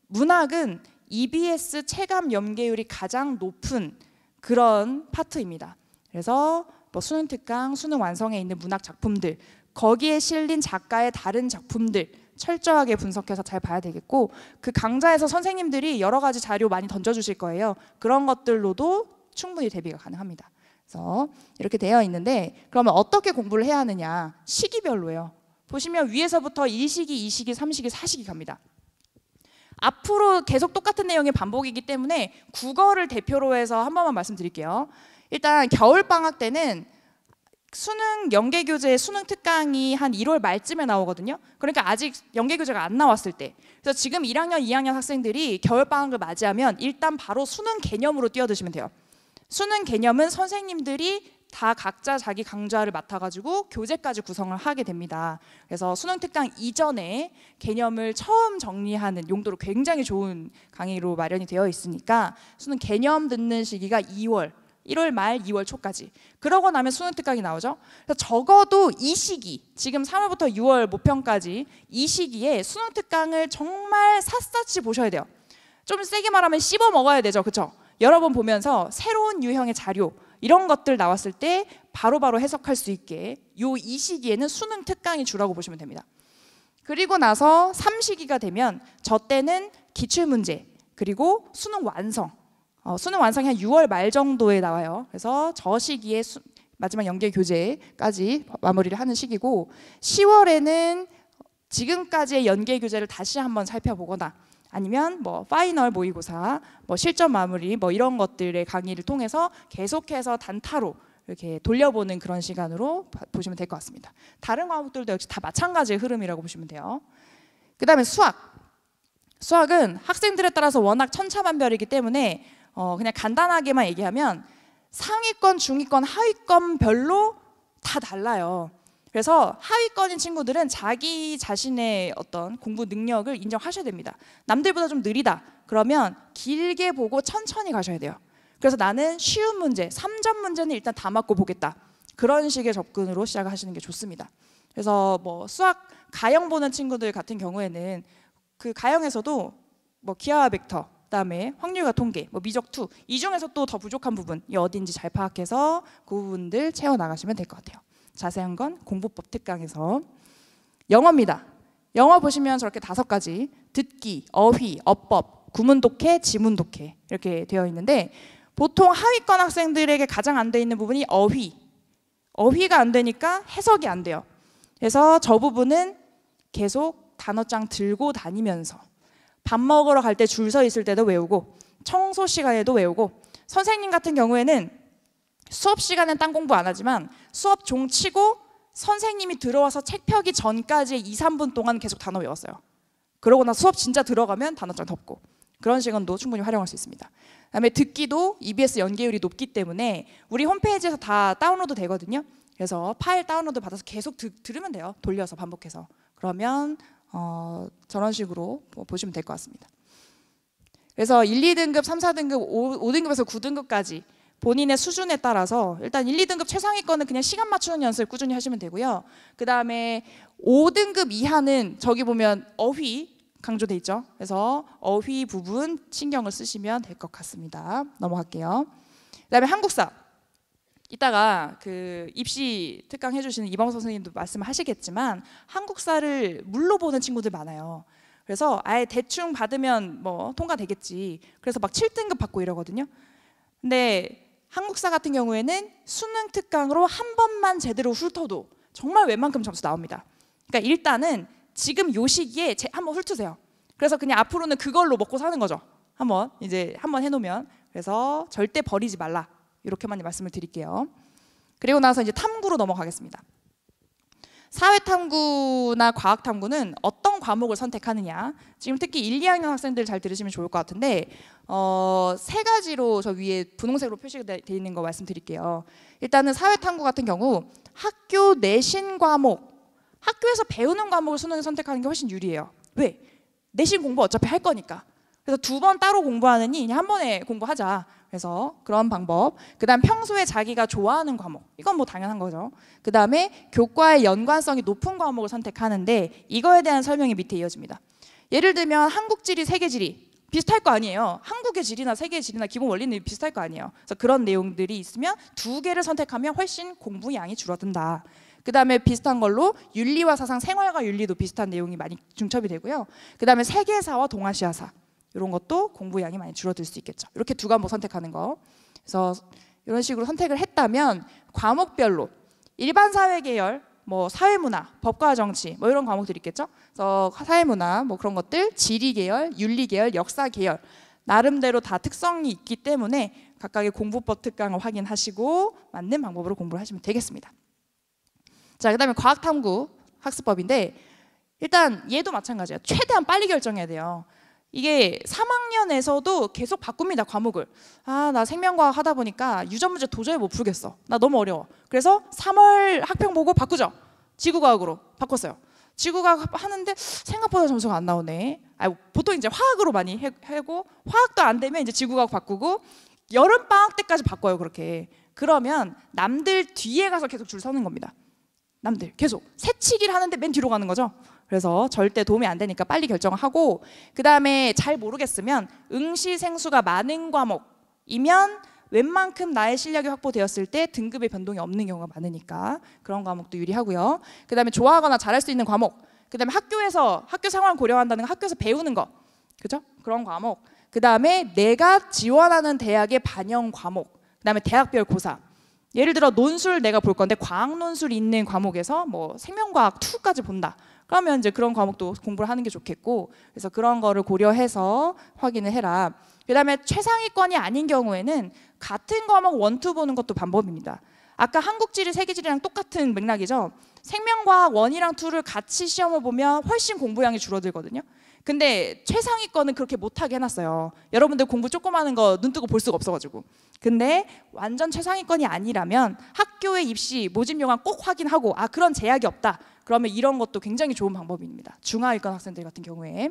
문학은 EBS 체감 연계율이 가장 높은 그런 파트입니다. 그래서 뭐 수능 특강, 수능 완성에 있는 문학 작품들, 거기에 실린 작가의 다른 작품들 철저하게 분석해서 잘 봐야 되겠고, 그 강좌에서 선생님들이 여러 가지 자료 많이 던져주실 거예요. 그런 것들로도 충분히 대비가 가능합니다. 그래서 이렇게 되어 있는데, 그러면 어떻게 공부를 해야 하느냐? 시기별로예요. 보시면 위에서부터 1시기, 2시기, 3시기, 4시기 갑니다. 앞으로 계속 똑같은 내용의 반복이기 때문에 국어를 대표로 해서 한 번만 말씀드릴게요. 일단 겨울방학 때는 수능 연계교재 수능 특강이 한 1월 말쯤에 나오거든요. 그러니까 아직 연계교재가 안 나왔을 때. 그래서 지금 1학년, 2학년 학생들이 겨울방학을 맞이하면 일단 바로 수능 개념으로 뛰어드시면 돼요. 수능 개념은 선생님들이 다 각자 자기 강좌를 맡아가지고 교재까지 구성을 하게 됩니다. 그래서 수능 특강 이전에 개념을 처음 정리하는 용도로 굉장히 좋은 강의로 마련이 되어 있으니까 수능 개념 듣는 시기가 1월 말 2월 초까지. 그러고 나면 수능 특강이 나오죠. 그래서 적어도 이 시기, 지금 3월부터 6월 모평까지 이 시기에 수능 특강을 정말 샅샅이 보셔야 돼요. 좀 세게 말하면 씹어 먹어야 되죠. 그렇죠? 여러 번 보면서 새로운 유형의 자료 이런 것들 나왔을 때 바로바로 해석할 수 있게 이 시기에는 수능 특강이 주라고 보시면 됩니다. 그리고 나서 3시기가 되면 저 때는 기출문제 그리고 수능 완성. 수능 완성이 한 6월 말 정도에 나와요. 그래서 저 시기에 마지막 연계 교재까지 마무리를 하는 시기고, 10월에는 지금까지의 연계 교재를 다시 한번 살펴보거나 아니면 뭐 파이널 모의고사, 뭐 실전 마무리 뭐 이런 것들의 강의를 통해서 계속해서 단타로 이렇게 돌려보는 그런 시간으로 보시면 될 것 같습니다. 다른 과목들도 역시 다 마찬가지의 흐름이라고 보시면 돼요. 그 다음에 수학은 학생들에 따라서 워낙 천차만별이기 때문에 그냥 간단하게만 얘기하면 상위권, 중위권, 하위권별로 다 달라요. 그래서 하위권인 친구들은 자기 자신의 어떤 공부 능력을 인정하셔야 됩니다. 남들보다 좀 느리다. 그러면 길게 보고 천천히 가셔야 돼요. 그래서 나는 쉬운 문제, 3점 문제는 일단 다 맞고 보겠다. 그런 식의 접근으로 시작하시는 게 좋습니다. 그래서 뭐 수학 가형 보는 친구들 같은 경우에는 그 가형에서도 뭐 기하와 벡터, 그다음에 확률과 통계, 뭐 미적 2, 이 중에서 또 더 부족한 부분이 어딘지 잘 파악해서 그 부분들 채워 나가시면 될 것 같아요. 자세한 건 공부법 특강에서. 영어입니다. 영어 보시면 저렇게 5가지, 듣기, 어휘, 어법, 구문독해, 지문독해 이렇게 되어 있는데, 보통 하위권 학생들에게 가장 안 돼 있는 부분이 어휘가 안 되니까 해석이 안 돼요. 그래서 저 부분은 계속 단어장 들고 다니면서 밥 먹으러 갈 때 줄 서 있을 때도 외우고, 청소 시간에도 외우고, 선생님 같은 경우에는 수업 시간엔 딴 공부 안 하지만 수업 종 치고 선생님이 들어와서 책 펴기 전까지 2, 3분 동안 계속 단어 외웠어요. 그러고 나서 수업 진짜 들어가면 단어장 덮고, 그런 시간도 충분히 활용할 수 있습니다. 그다음에 듣기도 EBS 연계율이 높기 때문에 우리 홈페이지에서 다 다운로드 되거든요. 그래서 파일 다운로드 받아서 계속 들으면 돼요. 돌려서 반복해서. 그러면 저런 식으로 보시면 될 것 같습니다. 그래서 1, 2등급, 3, 4등급, 5등급에서 9등급까지 본인의 수준에 따라서 일단 1, 2등급 최상위권은 그냥 시간 맞추는 연습 꾸준히 하시면 되고요. 그 다음에 5등급 이하는 저기 보면 어휘 강조돼 있죠. 그래서 어휘 부분 신경을 쓰시면 될 것 같습니다. 넘어갈게요. 그 다음에 한국사. 이따가 그 입시 특강 해주시는 이범 선생님도 말씀하시겠지만 한국사를 물로 보는 친구들 많아요. 그래서 아예 대충 받으면 뭐 통과되겠지. 그래서 막 7등급 받고 이러거든요. 근데 한국사 같은 경우에는 수능 특강으로 한 번만 제대로 훑어도 정말 웬만큼 점수 나옵니다. 그러니까 일단은 지금 요 시기에 한번 훑으세요. 그래서 그냥 앞으로는 그걸로 먹고 사는 거죠. 한번 해놓으면. 그래서 절대 버리지 말라. 이렇게만 말씀을 드릴게요. 그리고 나서 이제 탐구로 넘어가겠습니다. 사회탐구나 과학탐구는 어떤 과목을 선택하느냐. 지금 특히 1, 2학년 학생들 잘 들으시면 좋을 것 같은데 3가지로 저 위에 분홍색으로 표시가 돼 있는 거 말씀드릴게요. 일단은 사회탐구 같은 경우 학교 내신 과목, 학교에서 배우는 과목을 수능에 선택하는 게 훨씬 유리해요. 왜? 내신 공부 어차피 할 거니까. 그래서 2번 따로 공부하느니 그냥 한 번에 공부하자. 그래서 그런 방법. 그 다음 평소에 자기가 좋아하는 과목. 이건 뭐 당연한 거죠. 그 다음에 교과의 연관성이 높은 과목을 선택하는데 이거에 대한 설명이 밑에 이어집니다. 예를 들면 한국지리, 세계지리 비슷할 거 아니에요. 한국의 지리나 세계의 지리나 기본 원리는 비슷할 거 아니에요. 그래서 그런 내용들이 있으면 2개를 선택하면 훨씬 공부 양이 줄어든다. 그 다음에 비슷한 걸로 윤리와 사상, 생활과 윤리도 비슷한 내용이 많이 중첩이 되고요. 그 다음에 세계사와 동아시아사. 이런 것도 공부 양이 많이 줄어들 수 있겠죠. 이렇게 2 과목 선택하는 거. 그래서 이런 식으로 선택을 했다면 과목별로 일반 사회 계열, 뭐 사회문화, 법과 정치, 뭐 이런 과목들이 있겠죠. 그래서 사회문화, 뭐 그런 것들, 지리 계열, 윤리 계열, 역사 계열 나름대로 다 특성이 있기 때문에 각각의 공부법 특강을 확인하시고 맞는 방법으로 공부를 하시면 되겠습니다. 자, 그다음에 과학탐구 학습법인데 일단 얘도 마찬가지예요. 최대한 빨리 결정해야 돼요. 이게 3학년에서도 계속 바꿉니다. 과목을. 나 생명과학 하다 보니까 유전 문제 도저히 못 풀겠어. 나 너무 어려워. 그래서 3월 학평 보고 바꾸죠. 지구과학으로 바꿨어요. 지구과학 하는데 생각보다 점수가 안 나오네. 보통 이제 화학으로 많이 하고 화학도 안 되면 이제 지구과학 바꾸고 여름 방학 때까지 바꿔요. 그렇게. 그러면 남들 뒤에 가서 계속 줄 서는 겁니다. 남들 계속 새치기를 하는데 맨 뒤로 가는 거죠. 그래서 절대 도움이 안 되니까 빨리 결정하고, 그 다음에 잘 모르겠으면 응시생수가 많은 과목이면 웬만큼 나의 실력이 확보되었을 때 등급의 변동이 없는 경우가 많으니까 그런 과목도 유리하고요. 그 다음에 좋아하거나 잘할 수 있는 과목, 그 다음에 학교에서 학교 상황을 고려한다는 거, 학교에서 배우는 거, 그죠? 그런 과목. 그 다음에 내가 지원하는 대학의 반영 과목, 그 다음에 대학별 고사. 예를 들어 논술 내가 볼 건데 과학 논술 있는 과목에서 뭐 생명과학 2까지 본다. 그러면 이제 그런 과목도 공부를 하는 게 좋겠고, 그래서 그런 거를 고려해서 확인을 해라. 그다음에 최상위권이 아닌 경우에는 같은 과목 1, 2 보는 것도 방법입니다. 아까 한국지리, 세계지리랑 똑같은 맥락이죠. 생명과학 1이랑 2를 같이 시험을 보면 훨씬 공부량이 줄어들거든요. 근데 최상위권은 그렇게 못하게 해놨어요. 여러분들 공부 조금 하는 거 눈 뜨고 볼 수가 없어가지고. 근데 완전 최상위권이 아니라면 학교의 입시 모집 요강 꼭 확인하고 그런 제약이 없다. 그러면 이런 것도 굉장히 좋은 방법입니다. 중하위권 학생들 같은 경우에.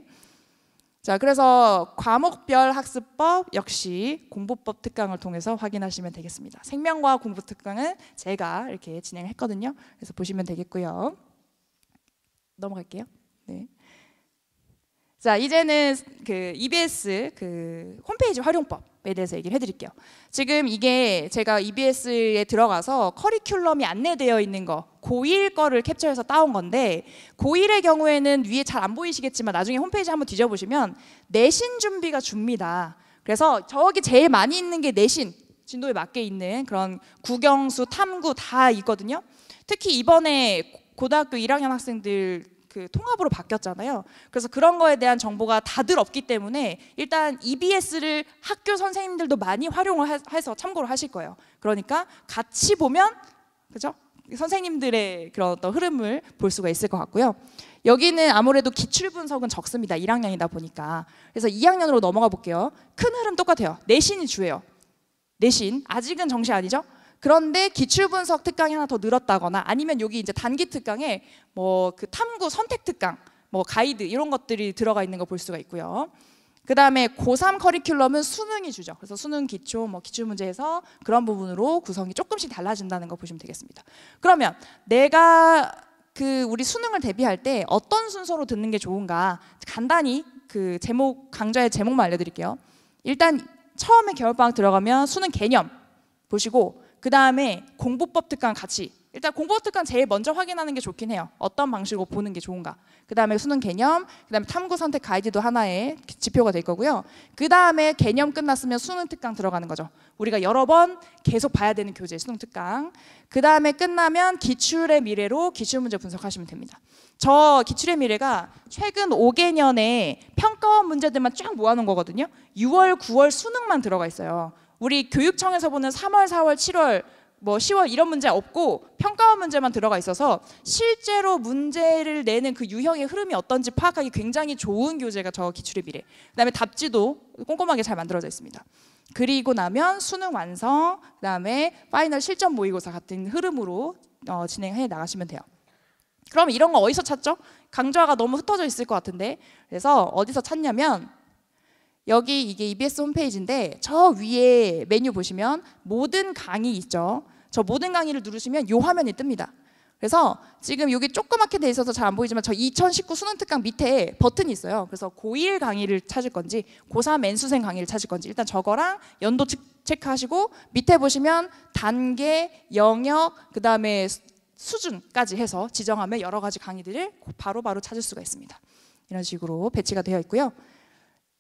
자, 그래서 과목별 학습법 역시 공부법 특강을 통해서 확인하시면 되겠습니다. 생명과학 공부 특강은 제가 이렇게 진행했거든요. 그래서 보시면 되겠고요. 넘어갈게요. 네. 자, 이제는 그 EBS 그 홈페이지 활용법에 대해서 얘기를 해드릴게요. 지금 이게 제가 EBS에 들어가서 커리큘럼이 안내되어 있는 거, 고1 거를 캡처해서 따온 건데, 고1의 경우에는 위에 잘 안 보이시겠지만 나중에 홈페이지 한번 뒤져보시면 내신 준비가 줍니다. 그래서 저기 제일 많이 있는 게 내신, 진도에 맞게 있는 그런 국영수, 탐구 다 있거든요. 특히 이번에 고등학교 1학년 학생들 그 통합으로 바뀌었잖아요. 그래서 그런 거에 대한 정보가 다들 없기 때문에 일단 EBS를 학교 선생님들도 많이 활용을 해서 참고를 하실 거예요. 그러니까 같이 보면 그죠? 선생님들의 그런 어떤 흐름을 볼 수가 있을 것 같고요. 여기는 아무래도 기출 분석은 적습니다. 1학년이다 보니까. 그래서 2학년으로 넘어가 볼게요. 큰 흐름 똑같아요. 내신이 주예요. 내신 아직은 정시 아니죠? 그런데 기출 분석 특강이 하나 더 늘었다거나 아니면 여기 이제 단기 특강에 뭐 그 탐구 선택 특강, 뭐 가이드 이런 것들이 들어가 있는 거 볼 수가 있고요. 그 다음에 고3 커리큘럼은 수능이 주죠. 그래서 수능 기초, 뭐 기출 문제에서 그런 부분으로 구성이 조금씩 달라진다는 거 보시면 되겠습니다. 그러면 내가 그 우리 수능을 대비할 때 어떤 순서로 듣는 게 좋은가 간단히 그 제목 강좌의 제목만 알려드릴게요. 일단 처음에 겨울방학 들어가면 수능 개념 보시고 그 다음에 공부법 특강 같이 일단 공부법 특강 제일 먼저 확인하는 게 좋긴 해요. 어떤 방식으로 보는 게 좋은가. 그 다음에 수능 개념, 그 다음에 탐구 선택 가이드도 하나의 지표가 될 거고요. 그 다음에 개념 끝났으면 수능 특강 들어가는 거죠. 우리가 여러 번 계속 봐야 되는 교재 수능 특강. 그 다음에 끝나면 기출의 미래로 기출문제 분석하시면 됩니다. 저 기출의 미래가 최근 5개년에 평가원 문제들만 쫙 모아놓은 거거든요. 6월, 9월 수능만 들어가 있어요. 우리 교육청에서 보는 3월, 4월, 7월, 뭐 10월 이런 문제 없고 평가원 문제만 들어가 있어서 실제로 문제를 내는 그 유형의 흐름이 어떤지 파악하기 굉장히 좋은 교재가 저 기출의 미래. 그다음에 답지도 꼼꼼하게 잘 만들어져 있습니다. 그리고 나면 수능 완성, 그다음에 파이널 실전 모의고사 같은 흐름으로 진행해 나가시면 돼요. 그럼 이런 거 어디서 찾죠? 강좌가 너무 흩어져 있을 것 같은데. 그래서 어디서 찾냐면 여기 이게 EBS 홈페이지인데 저 위에 메뉴 보시면 모든 강의 있죠. 저 모든 강의를 누르시면 이 화면이 뜹니다. 그래서 지금 여기 조그맣게 돼 있어서 잘 안 보이지만 저 2019 수능 특강 밑에 버튼이 있어요. 그래서 고1 강의를 찾을 건지 고3 N수생 강의를 찾을 건지 일단 저거랑 연도 체크하시고 밑에 보시면 단계, 영역, 그 다음에 수준까지 해서 지정하면 여러 가지 강의들을 바로바로 찾을 수가 있습니다. 이런 식으로 배치가 되어 있고요.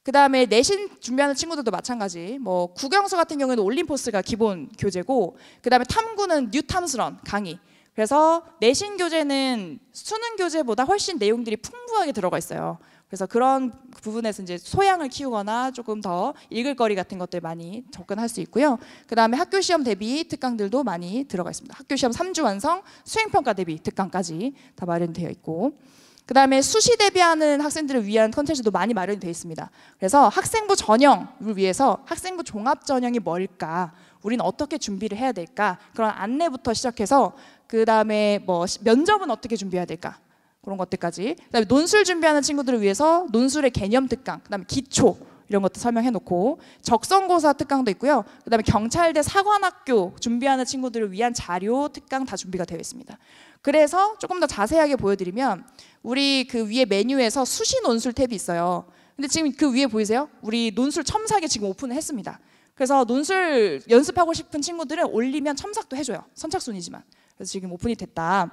그 다음에 내신 준비하는 친구들도 마찬가지. 뭐 국영수 같은 경우에는 올림포스가 기본 교재고, 그 다음에 탐구는 뉴탐스런 강의. 그래서 내신 교재는 수능 교재보다 훨씬 내용들이 풍부하게 들어가 있어요. 그래서 그런 부분에서 이제 소양을 키우거나 조금 더 읽을 거리 같은 것들 많이 접근할 수 있고요. 그 다음에 학교 시험 대비 특강들도 많이 들어가 있습니다. 학교 시험 3주 완성, 수행평가 대비 특강까지 다 마련되어 있고. 그 다음에 수시 대비하는 학생들을 위한 컨텐츠도 많이 마련이 되어 있습니다. 그래서 학생부 전형을 위해서 학생부 종합 전형이 뭘까? 우리는 어떻게 준비를 해야 될까? 그런 안내부터 시작해서 그 다음에 뭐 면접은 어떻게 준비해야 될까? 그런 것들까지. 그다음에 논술 준비하는 친구들을 위해서 논술의 개념 특강, 그다음에 기초 이런 것도 설명해 놓고 적성고사 특강도 있고요. 그다음에 경찰대 사관학교 준비하는 친구들을 위한 자료 특강 다 준비가 되어 있습니다. 그래서 조금 더 자세하게 보여드리면 우리 그 위에 메뉴에서 수시 논술 탭이 있어요. 근데 지금 그 위에 보이세요? 우리 논술 첨삭에 지금 오픈을 했습니다. 그래서 논술 연습하고 싶은 친구들은 올리면 첨삭도 해줘요. 선착순이지만. 그래서 지금 오픈이 됐다.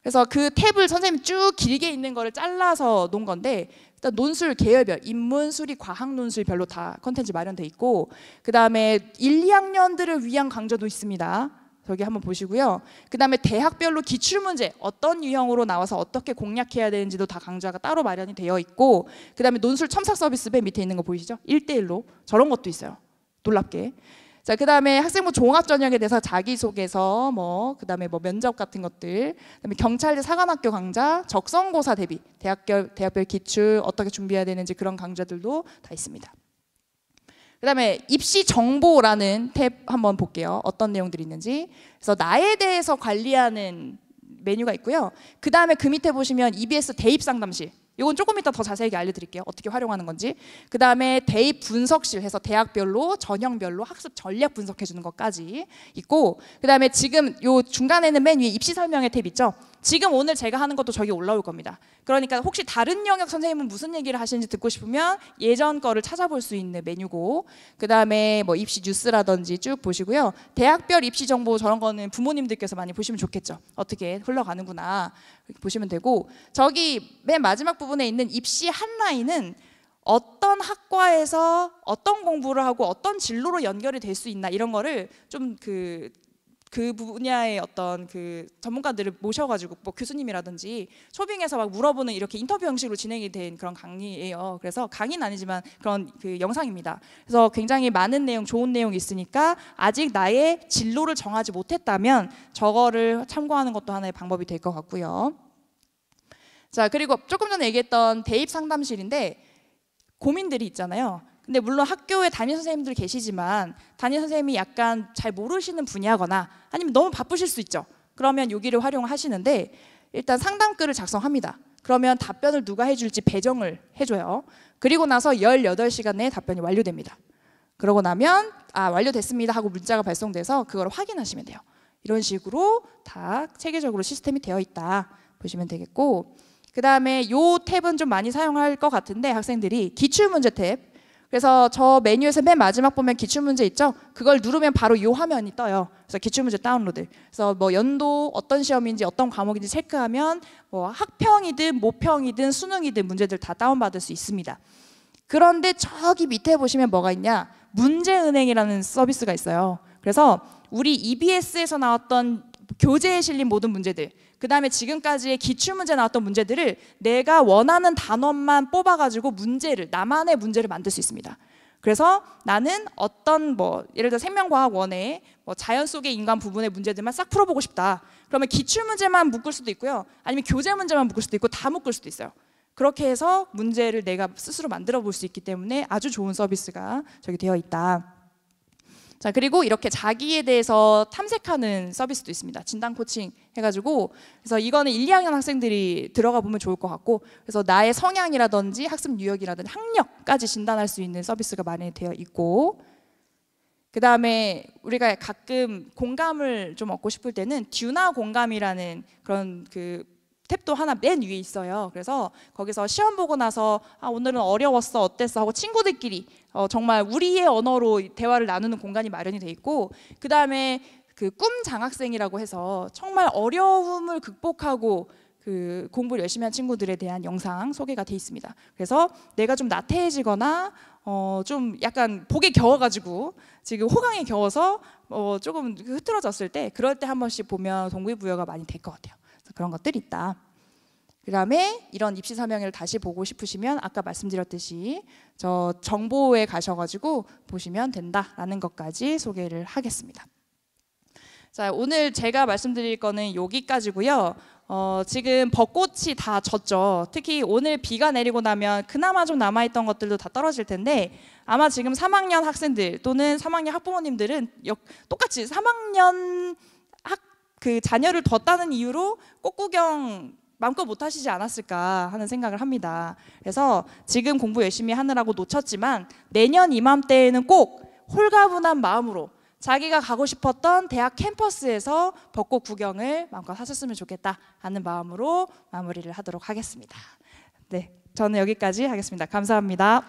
그래서 그 탭을 선생님이 쭉 길게 있는 거를 잘라서 놓은 건데 일단 논술 계열별, 인문, 수리, 과학 논술별로 다 컨텐츠 마련돼 있고 그 다음에 1, 2학년들을 위한 강좌도 있습니다. 저기 한번 보시고요. 그 다음에 대학별로 기출문제 어떤 유형으로 나와서 어떻게 공략해야 되는지도 다 강좌가 따로 마련이 되어 있고 그 다음에 논술 첨삭 서비스 맨 밑에 있는 거 보이시죠? 1대1로 저런 것도 있어요. 놀랍게. 자, 그 다음에 학생부 종합 전형에 대해서 자기소개서, 그 다음에 면접 같은 것들, 그다음에 경찰대 사관학교 강좌, 적성고사 대비, 대학별 기출 어떻게 준비해야 되는지 그런 강좌들도 다 있습니다. 그 다음에 입시 정보라는 탭 한번 볼게요. 어떤 내용들이 있는지. 그래서 나에 대해서 관리하는 메뉴가 있고요. 그 다음에 그 밑에 보시면 EBS 대입 상담실. 이건 조금 이따 더 자세하게 알려드릴게요. 어떻게 활용하는 건지. 그 다음에 대입 분석실 해서 대학별로 전형별로 학습 전략 분석해 주는 것까지 있고, 그 다음에 지금 요 중간에는 맨 위에 입시 설명의 탭 있죠. 지금 오늘 제가 하는 것도 저기 올라올 겁니다. 그러니까 혹시 다른 영역 선생님은 무슨 얘기를 하시는지 듣고 싶으면 예전 거를 찾아볼 수 있는 메뉴고, 그 다음에 뭐 입시 뉴스라든지 쭉 보시고요. 대학별 입시 정보 저런 거는 부모님들께서 많이 보시면 좋겠죠. 어떻게 흘러가는구나 이렇게 보시면 되고, 저기 맨 마지막 부분에 있는 입시 한라인은 어떤 학과에서 어떤 공부를 하고 어떤 진로로 연결이 될 수 있나 이런 거를 좀 그 분야의 어떤 그 전문가들을 모셔가지고 뭐 교수님이라든지 초빙해서 막 물어보는 이렇게 인터뷰 형식으로 진행이 된 그런 강의예요. 그래서 강의는 아니지만 그런 그 영상입니다. 그래서 굉장히 많은 내용, 좋은 내용이 있으니까 아직 나의 진로를 정하지 못했다면 저거를 참고하는 것도 하나의 방법이 될 것 같고요. 자, 그리고 조금 전에 얘기했던 대입 상담실인데 고민들이 있잖아요. 근데 물론 학교에 담임 선생님들 계시지만 담임 선생님이 약간 잘 모르시는 분야거나 아니면 너무 바쁘실 수 있죠. 그러면 여기를 활용하시는데 일단 상담글을 작성합니다. 그러면 답변을 누가 해줄지 배정을 해줘요. 그리고 나서 18시간 내에 답변이 완료됩니다. 그러고 나면 완료됐습니다 하고 문자가 발송돼서 그걸 확인하시면 돼요. 이런 식으로 다 체계적으로 시스템이 되어 있다 보시면 되겠고, 그 다음에 요 탭은 좀 많이 사용할 것 같은데 학생들이 기출문제 탭. 그래서 저 메뉴에서 맨 마지막 보면 기출문제 있죠? 그걸 누르면 바로 이 화면이 떠요. 그래서 기출문제 다운로드. 그래서 뭐 연도 어떤 시험인지 어떤 과목인지 체크하면 뭐 학평이든 모평이든 수능이든 문제들 다 다운받을 수 있습니다. 그런데 저기 밑에 보시면 뭐가 있냐? 문제은행이라는 서비스가 있어요. 그래서 우리 EBS에서 나왔던 교재에 실린 모든 문제들, 그 다음에 지금까지의 기출문제 나왔던 문제들을 내가 원하는 단원만 뽑아가지고 문제를, 나만의 문제를 만들 수 있습니다. 그래서 나는 어떤 뭐 예를 들어 생명과학 원의 뭐 자연 속의 인간 부분의 문제들만 싹 풀어보고 싶다. 그러면 기출문제만 묶을 수도 있고요. 아니면 교재 문제만 묶을 수도 있고 다 묶을 수도 있어요. 그렇게 해서 문제를 내가 스스로 만들어 볼 수 있기 때문에 아주 좋은 서비스가 저기 되어 있다. 자, 그리고 이렇게 자기에 대해서 탐색하는 서비스도 있습니다. 진단 코칭 해가지고, 그래서 이거는 1, 2학년 학생들이 들어가 보면 좋을 것 같고, 그래서 나의 성향이라든지 학습 유형이라든지 학력까지 진단할 수 있는 서비스가 많이 되어 있고, 그 다음에 우리가 가끔 공감을 좀 얻고 싶을 때는 듀나 공감이라는 그런 그 탭도 하나 맨 위에 있어요. 그래서 거기서 시험 보고 나서 오늘은 어려웠어, 어땠어 하고 친구들끼리 정말 우리의 언어로 대화를 나누는 공간이 마련이 돼 있고, 그 다음에 그 꿈 장학생이라고 해서 정말 어려움을 극복하고 그 공부를 열심히 한 친구들에 대한 영상 소개가 돼 있습니다. 그래서 내가 좀 나태해지거나 좀 약간 복에 겨워가지고 지금 호강에 겨워서 조금 흐트러졌을 때, 그럴 때 한 번씩 보면 동기부여가 많이 될 것 같아요. 그런 것들이 있다. 그 다음에 이런 입시 설명회를 다시 보고 싶으시면 아까 말씀드렸듯이 저 정보에 가셔가지고 보시면 된다라는 것까지 소개를 하겠습니다. 자, 오늘 제가 말씀드릴 거는 여기까지고요. 지금 벚꽃이 다 졌죠. 특히 오늘 비가 내리고 나면 그나마 좀 남아있던 것들도 다 떨어질 텐데, 아마 지금 3학년 학생들 또는 3학년 학부모님들은 똑같이 3학년 그 자녀를 뒀다는 이유로 꽃구경 마음껏 못 하시지 않았을까 하는 생각을 합니다. 그래서 지금 공부 열심히 하느라고 놓쳤지만 내년 이맘때에는 꼭 홀가분한 마음으로 자기가 가고 싶었던 대학 캠퍼스에서 벚꽃 구경을 마음껏 하셨으면 좋겠다 하는 마음으로 마무리를 하도록 하겠습니다. 네, 저는 여기까지 하겠습니다. 감사합니다.